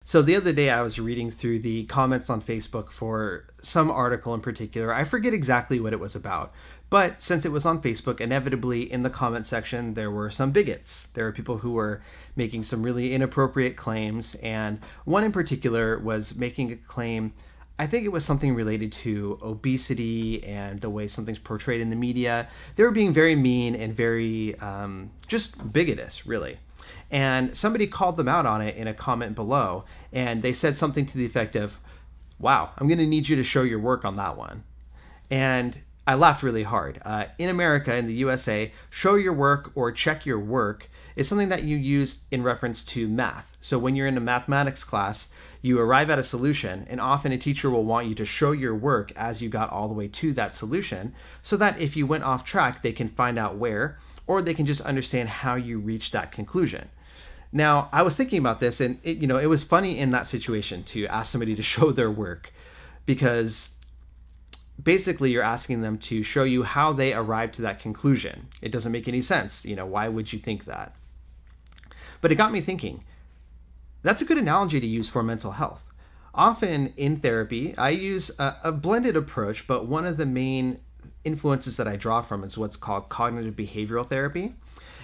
So the other day I was reading through the comments on Facebook for some article in particular. I forget exactly what it was about, but since it was on Facebook, inevitably in the comment section there were some bigots. There were people who were making some really inappropriate claims, and one in particular was making a claim. I think it was something related to obesity and the way something's portrayed in the media. They were being very mean and very just bigotous, really. And somebody called them out on it in a comment below, and they said something to the effect of, "Wow, I'm going to need you to show your work on that one." And I laughed really hard. In America, in the USA, show your work or check your work is something that you use in reference to math. So when you're in a mathematics class, you arrive at a solution, and often a teacher will want you to show your work as you got all the way to that solution, so that if you went off track, they can find out where, or they can just understand how you reached that conclusion. Now, I was thinking about this, and it was funny in that situation to ask somebody to show their work, because basically you're asking them to show you how they arrived to that conclusion. It doesn't make any sense. Why would you think that? But it got me thinking, that's a good analogy to use for mental health. Often in therapy, I use a blended approach, but one of the main influences that I draw from is what's called cognitive behavioral therapy.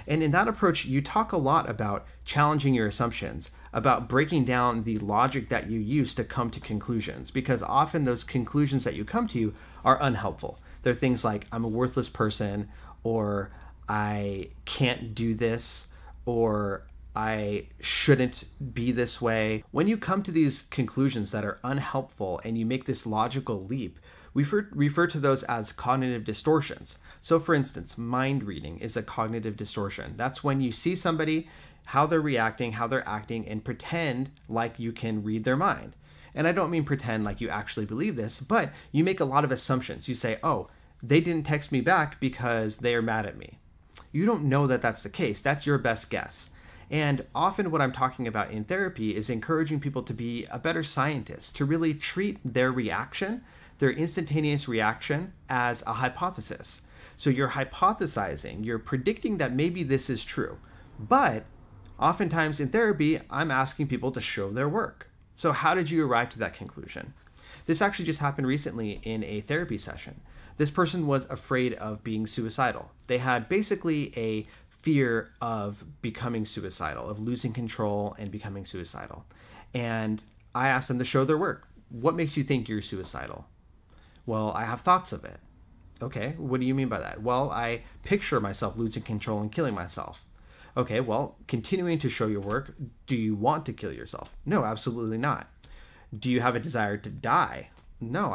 And in that approach, you talk a lot about challenging your assumptions, about breaking down the logic that you use to come to conclusions, because often those conclusions that you come to are unhelpful. They're things like, I'm a worthless person, or I can't do this, or I shouldn't be this way. When you come to these conclusions that are unhelpful and you make this logical leap, we refer to those as cognitive distortions. So for instance, mind reading is a cognitive distortion. That's when you see somebody, how they're reacting, how they're acting, and pretend like you can read their mind. And I don't mean pretend like you actually believe this, but you make a lot of assumptions. You say, oh, they didn't text me back because they are mad at me. You don't know that that's the case. That's your best guess. And often what I'm talking about in therapy is encouraging people to be a better scientist, to really treat their reaction, their instantaneous reaction, as a hypothesis. So you're hypothesizing, you're predicting that maybe this is true. But oftentimes in therapy, I'm asking people to show their work. So how did you arrive to that conclusion? This actually just happened recently in a therapy session. This person was afraid of being suicidal. They had basically a fear of becoming suicidal, of losing control and becoming suicidal. And I asked them to show their work. What makes you think you're suicidal? Well, I have thoughts of it. Okay, what do you mean by that? Well, I picture myself losing control and killing myself. Okay, well, continuing to show your work, do you want to kill yourself? No, absolutely not. Do you have a desire to die? No,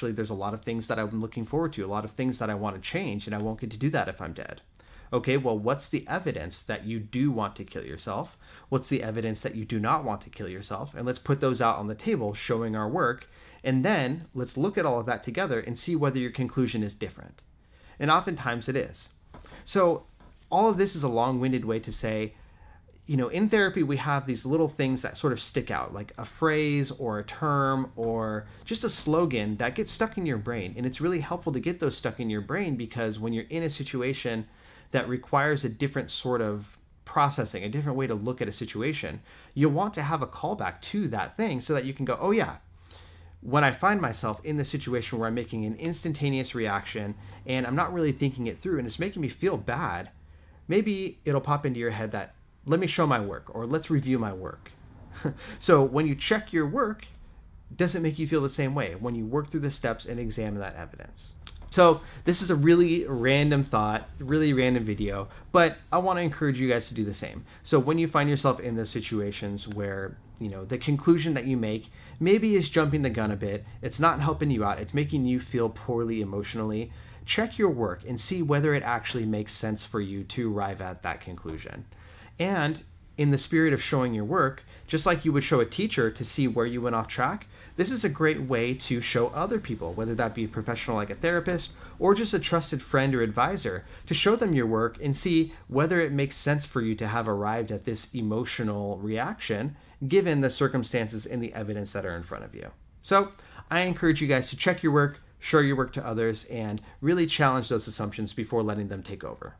there's a lot of things that I'm looking forward to, a lot of things that I want to change, and I won't get to do that if I'm dead. Okay, well, what's the evidence that you do want to kill yourself? What's the evidence that you do not want to kill yourself? And let's put those out on the table, showing our work, and then let's look at all of that together and see whether your conclusion is different. And oftentimes it is. So all of this is a long-winded way to say, in therapy we have these little things that sort of stick out, like a phrase or a term or just a slogan that gets stuck in your brain. And it's really helpful to get those stuck in your brain, because when you're in a situation that requires a different sort of processing, a different way to look at a situation, you'll want to have a callback to that thing so that you can go, oh yeah, when I find myself in the situation where I'm making an instantaneous reaction and I'm not really thinking it through and it's making me feel bad, maybe it'll pop into your head that, let me show my work, or let's review my work. So when you check your work, does it make you feel the same way when you work through the steps and examine that evidence? So this is a really random thought, really random video, but I want to encourage you guys to do the same. So when you find yourself in those situations where, the conclusion that you make maybe is jumping the gun a bit, it's not helping you out, it's making you feel poorly emotionally, check your work and see whether it actually makes sense for you to arrive at that conclusion. And in the spirit of showing your work, just like you would show a teacher to see where you went off track, this is a great way to show other people, whether that be a professional like a therapist or just a trusted friend or advisor, to show them your work and see whether it makes sense for you to have arrived at this emotional reaction given the circumstances and the evidence that are in front of you. So I encourage you guys to check your work, show your work to others, and really challenge those assumptions before letting them take over.